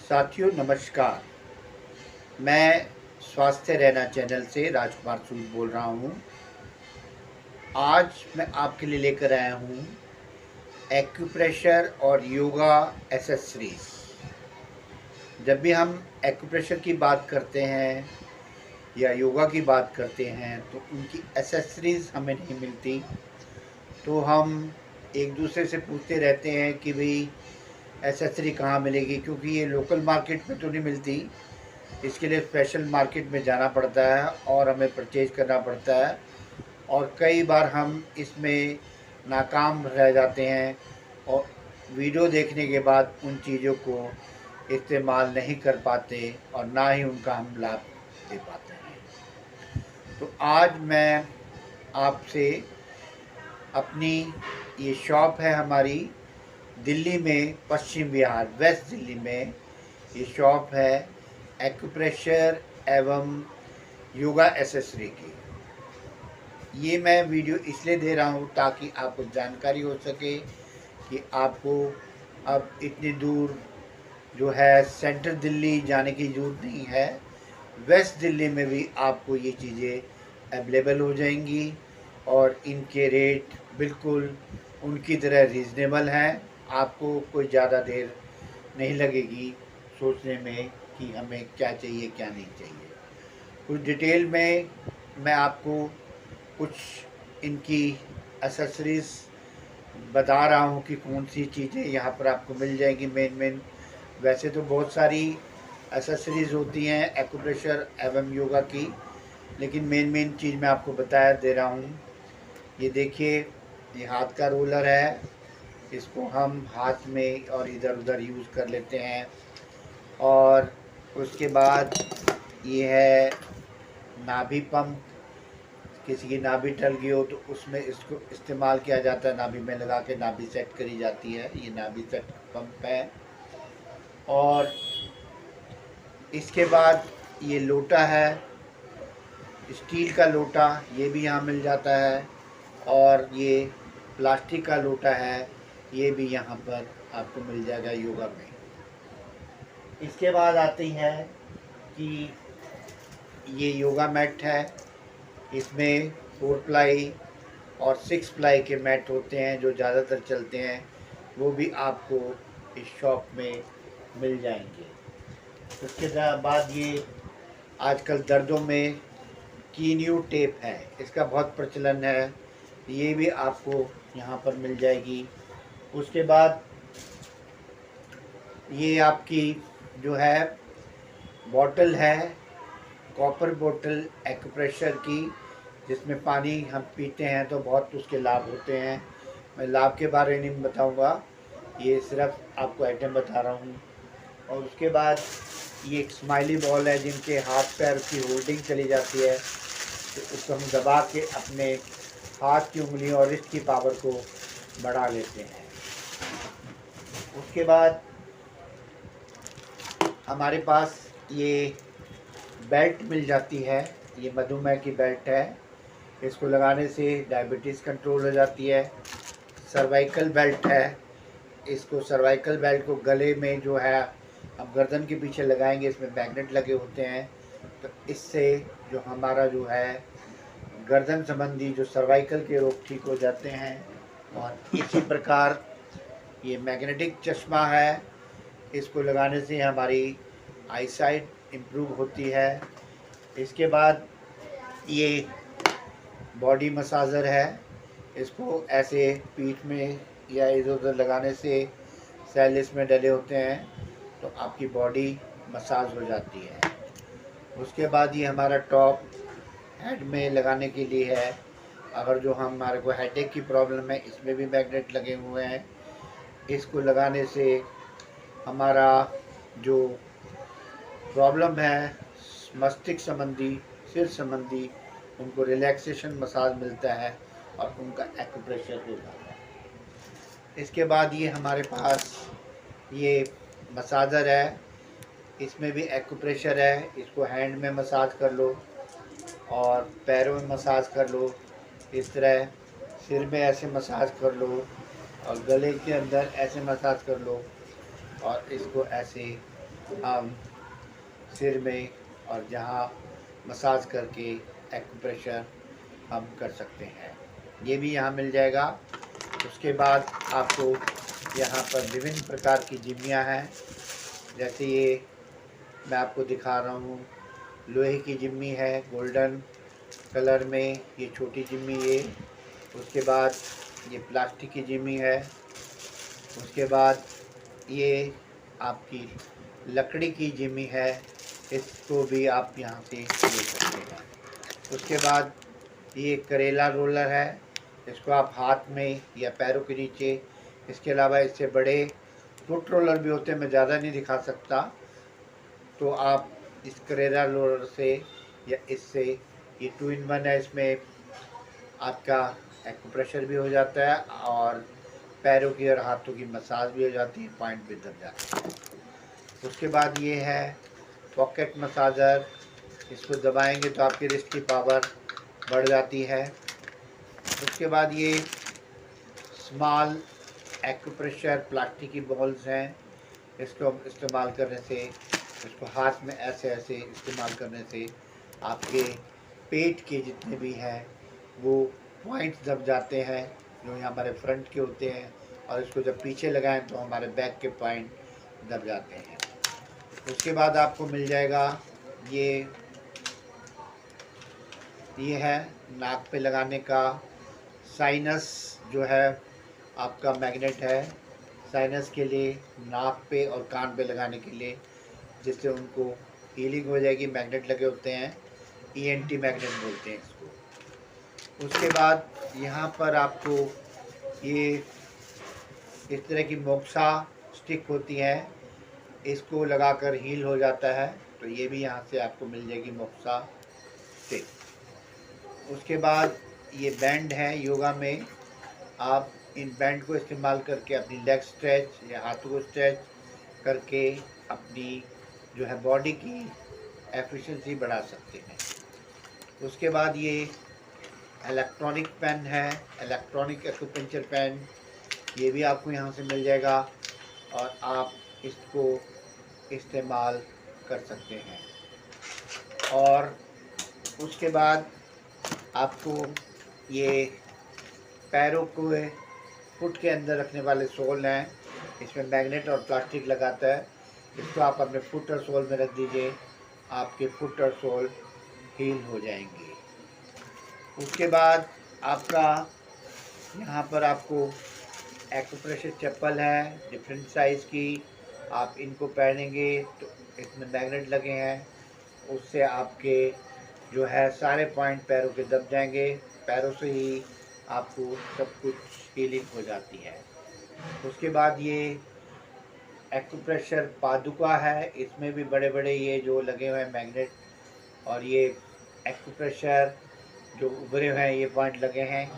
साथियों नमस्कार। मैं स्वास्थ्य रहना चैनल से राजकुमार सूद बोल रहा हूँ। आज मैं आपके लिए लेकर आया हूँ एक्यूप्रेशर और योगा एसेसरीज। जब भी हम एक्यूप्रेशर की बात करते हैं या योगा की बात करते हैं तो उनकी एसेसरीज हमें नहीं मिलती, तो हम एक दूसरे से पूछते रहते हैं कि भाई एसेसरी कहाँ मिलेगी, क्योंकि ये लोकल मार्केट में तो नहीं मिलती। इसके लिए स्पेशल मार्केट में जाना पड़ता है और हमें परचेज करना पड़ता है, और कई बार हम इसमें नाकाम रह जाते हैं और वीडियो देखने के बाद उन चीज़ों को इस्तेमाल नहीं कर पाते और ना ही उनका हम लाभ दे पाते हैं। तो आज मैं आपसे अपनी ये शॉप है हमारी दिल्ली में, पश्चिम विहार वेस्ट दिल्ली में ये शॉप है एक्यूप्रेशर एवं योगा एसेसरी की। ये मैं वीडियो इसलिए दे रहा हूँ ताकि आपको जानकारी हो सके कि आपको अब इतनी दूर जो है सेंट्रल दिल्ली जाने की ज़रूरत नहीं है। वेस्ट दिल्ली में भी आपको ये चीज़ें अवेलेबल हो जाएंगी और इनके रेट बिल्कुल उनकी तरह रीज़नेबल हैं। आपको कोई ज़्यादा देर नहीं लगेगी सोचने में कि हमें क्या चाहिए क्या नहीं चाहिए। कुछ डिटेल में मैं आपको कुछ इनकी एसेसरीज़ बता रहा हूँ कि कौन सी चीज़ें यहाँ पर आपको मिल जाएगी। मेन वैसे तो बहुत सारी एसेसरीज़ होती हैं एक्यूप्रेशर एवं योगा की, लेकिन मेन चीज़ मैं आपको बताया दे रहा हूँ। ये देखिए, ये हाथ का रोलर है, इसको हम हाथ में और इधर उधर यूज़ कर लेते हैं। और उसके बाद ये है नाभि पंप। किसी की नाभि टल गई हो तो उसमें इसको इस्तेमाल किया जाता है, नाभि में लगा के नाभि सेट करी जाती है। ये नाभि सेट पंप है। और इसके बाद ये लोटा है, स्टील का लोटा, ये भी यहाँ मिल जाता है। और ये प्लास्टिक का लोटा है, ये भी यहाँ पर आपको मिल जाएगा योगा में। इसके बाद आती है कि ये योगा मैट है। इसमें 4 प्लाई और 6 प्लाई के मैट होते हैं जो ज़्यादातर चलते हैं, वो भी आपको इस शॉप में मिल जाएंगे। उसके बाद ये आजकल दर्दों में कीन्यू टेप है, इसका बहुत प्रचलन है, ये भी आपको यहाँ पर मिल जाएगी। उसके बाद ये आपकी जो है बॉटल है, कॉपर बोतल एक्यूप्रेशर की, जिसमें पानी हम पीते हैं तो बहुत उसके लाभ होते हैं। मैं लाभ के बारे में नहीं बताऊंगा, ये सिर्फ आपको आइटम बता रहा हूँ। और उसके बाद ये एक स्माइली बॉल है, जिनके हाथ पैर की होल्डिंग चली जाती है, तो उसको हम दबा के अपने हाथ की उंगली और रिस्ट की पावर को बढ़ा लेते हैं। उसके बाद हमारे पास ये बेल्ट मिल जाती है, ये मधुमेह की बेल्ट है, इसको लगाने से डायबिटीज़ कंट्रोल हो जाती है। सर्वाइकल बेल्ट है, इसको सर्वाइकल बेल्ट को गले में जो है हम गर्दन के पीछे लगाएंगे, इसमें मैग्नेट लगे होते हैं, तो इससे जो हमारा जो है गर्दन संबंधी जो सर्वाइकल के रोग ठीक हो जाते हैं। और इसी प्रकार ये मैग्नेटिक चश्मा है, इसको लगाने से हमारी आईसाइट इम्प्रूव होती है। इसके बाद ये बॉडी मसाजर है, इसको ऐसे पीठ में या इधर उधर लगाने से सेल इसमें डले होते हैं तो आपकी बॉडी मसाज हो जाती है। उसके बाद ये हमारा टॉप हेड में लगाने के लिए है, अगर जो हमारे को हेडेक की प्रॉब्लम है, इसमें भी मैग्नेट लगे हुए हैं। इसको लगाने से हमारा जो प्रॉब्लम है मस्तिष्क संबंधी, सिर संबंधी, उनको रिलैक्सेशन मसाज मिलता है और उनका एक्यूप्रेशर हो जाता है। इसके बाद ये हमारे पास ये मसाजर है, इसमें भी एक्यूप्रेशर है, इसको हैंड में मसाज कर लो और पैरों में मसाज कर लो, इस तरह सिर में ऐसे मसाज कर लो और गले के अंदर ऐसे मसाज कर लो और इसको ऐसे हम सिर में और जहाँ मसाज करके एक्यूप्रेशर हम कर सकते हैं। ये भी यहाँ मिल जाएगा। उसके बाद आपको यहाँ पर विभिन्न प्रकार की जिम्मियाँ हैं, जैसे ये मैं आपको दिखा रहा हूँ। लोहे की जिम्मी है गोल्डन कलर में, ये छोटी जिम्मी ये। उसके बाद ये प्लास्टिक की जिम्मी है। उसके बाद ये आपकी लकड़ी की जिम्मी है, इसको भी आप यहाँ से ले सकते हैं। उसके बाद ये करेला रोलर है, इसको आप हाथ में या पैरों के नीचे, इसके अलावा इससे बड़े फुट रोलर भी होते हैं, मैं ज़्यादा नहीं दिखा सकता। तो आप इस करेला रोलर से या इससे, ये 2 in 1 है, इसमें आपका एक्यूप्रेशर भी हो जाता है और पैरों की और हाथों की मसाज भी हो जाती है, पॉइंट भी दब जाते हैं। उसके बाद ये है पॉकेट मसाजर, इसको दबाएंगे तो आपकी रिस्ट की पावर बढ़ जाती है। उसके बाद ये स्मॉल एक्यूप्रेशर प्लास्टिक की बॉल्स हैं, इसको इस्तेमाल करने से, इसको हाथ में ऐसे ऐसे इस्तेमाल करने से आपके पेट के जितने भी हैं वो पॉइंट्स दब जाते हैं, जो यहाँ हमारे फ्रंट के होते हैं, और इसको जब पीछे लगाएं तो हमारे बैक के पॉइंट दब जाते हैं। उसके बाद आपको मिल जाएगा ये है नाक पे लगाने का साइनस, जो है आपका मैग्नेट है साइनस के लिए, नाक पे और कान पे लगाने के लिए, जिससे उनको हीलिंग हो जाएगी। मैग्नेट लगे होते हैं, ईएनटी मैग्नेट बोलते हैं इसको। उसके बाद यहाँ पर आपको ये इस तरह की मोक्सा स्टिक होती है, इसको लगाकर हील हो जाता है, तो ये भी यहाँ से आपको मिल जाएगी मोक्सा स्टिक। उसके बाद ये बैंड है, योगा में आप इन बैंड को इस्तेमाल करके अपनी लेग स्ट्रेच या हाथों को स्ट्रेच करके अपनी जो है बॉडी की एफिशिएंसी बढ़ा सकते हैं। उसके बाद ये इलेक्ट्रॉनिक पेन है, इलेक्ट्रॉनिक एक्यूपंक्चर पेन, ये भी आपको यहाँ से मिल जाएगा और आप इसको इस्तेमाल कर सकते हैं। और उसके बाद आपको ये पैरों को फुट के अंदर रखने वाले सोल हैं, इसमें मैग्नेट और प्लास्टिक लगाता है, इसको आप अपने फुट और सोल में रख दीजिए, आपके फुट और सोल हील हो जाएंगे। उसके बाद आपका यहाँ पर आपको एक्यूप्रेशर चप्पल है डिफरेंट साइज़ की, आप इनको पहनेंगे तो इसमें मैग्नेट लगे हैं, उससे आपके जो है सारे पॉइंट पैरों के दब जाएंगे, पैरों से ही आपको सब कुछ हीलिंग हो जाती है। उसके बाद ये एक्यूप्रेशर पादुका है, इसमें भी बड़े बड़े ये जो लगे हुए हैं मैग्नेट, और ये एक्यूप्रेशर जो उभरे हुए हैं ये पॉइंट लगे हैं,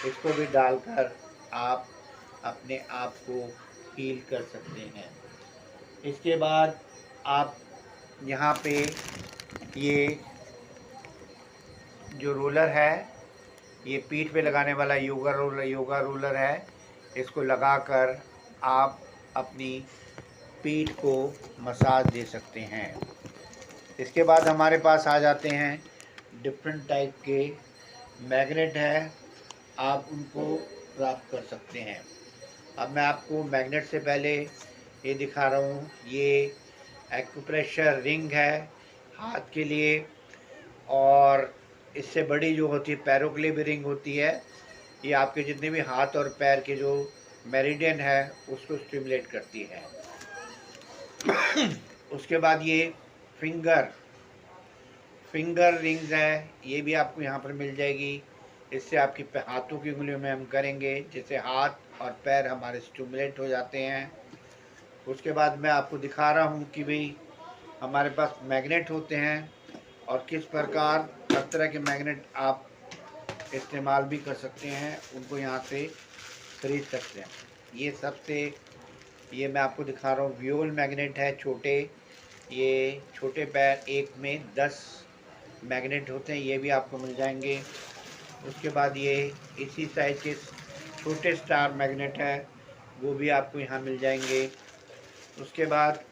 इसको भी डालकर आप अपने आप को हील कर सकते हैं। इसके बाद आप यहाँ पे ये जो रोलर है, ये पीठ पे लगाने वाला योगा रोलर है, इसको लगाकर आप अपनी पीठ को मसाज दे सकते हैं। इसके बाद हमारे पास आ जाते हैं डिफरेंट टाइप के मैग्नेट है, आप उनको प्राप्त कर सकते हैं। अब मैं आपको मैग्नेट से पहले ये दिखा रहा हूँ, ये एक्यूप्रेशर रिंग है हाथ के लिए, और इससे बड़ी जो होती है पैरों के लिए भी रिंग होती है, ये आपके जितने भी हाथ और पैर के जो मेरिडियन है उसको स्टिमुलेट करती है। उसके बाद ये फिंगर रिंग्स है, ये भी आपको यहाँ पर मिल जाएगी, इससे आपकी हाथों की उंगलियों में हम करेंगे, जिससे हाथ और पैर हमारे स्टिमुलेट हो जाते हैं। उसके बाद मैं आपको दिखा रहा हूँ कि भाई हमारे पास मैग्नेट होते हैं और किस प्रकार हर तरह के मैग्नेट आप इस्तेमाल भी कर सकते हैं, उनको यहाँ से खरीद सकते हैं। ये सबसे ये मैं आपको दिखा रहा हूँ व्यूअल मैग्नेट है छोटे, ये छोटे पैर एक में 10 मैग्नेट होते हैं, ये भी आपको मिल जाएंगे। उसके बाद ये इसी साइज के छोटे स्टार मैग्नेट है, वो भी आपको यहाँ मिल जाएंगे। उसके बाद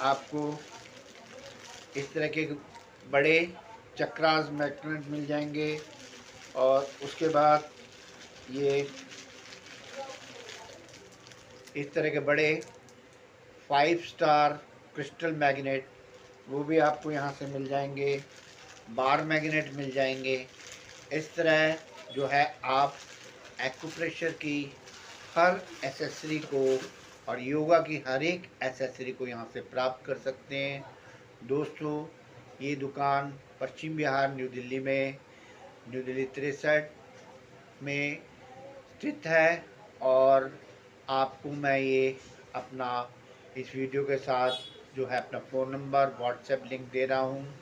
आपको इस तरह के बड़े चक्रास मैग्नेट मिल जाएंगे। और उसके बाद ये इस तरह के बड़े 5 स्टार क्रिस्टल मैग्नेट वो भी आपको यहाँ से मिल जाएंगे। बार मैग्नेट मिल जाएंगे। इस तरह जो है आप एक्यूप्रेशर की हर एसेसरी को और योगा की हर एक एसेसरी को यहाँ से प्राप्त कर सकते हैं। दोस्तों, ये दुकान पश्चिम विहार न्यू दिल्ली में न्यू दिल्ली 63 में स्थित है। और आपको मैं ये अपना इस वीडियो के साथ जो है अपना फ़ोन नंबर व्हाट्सएप लिंक दे रहा हूँ।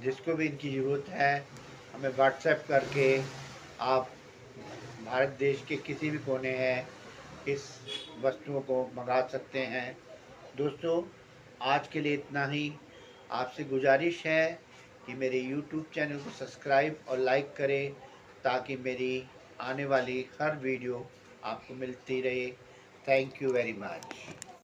जिसको भी इनकी ज़रूरत है हमें व्हाट्सएप करके आप भारत देश के किसी भी कोने हैं इस वस्तुओं को मंगा सकते हैं। दोस्तों, आज के लिए इतना ही। आपसे गुजारिश है कि मेरे यूट्यूब चैनल को सब्सक्राइब और लाइक करें ताकि मेरी आने वाली हर वीडियो आपको मिलती रहे। Thank you very much.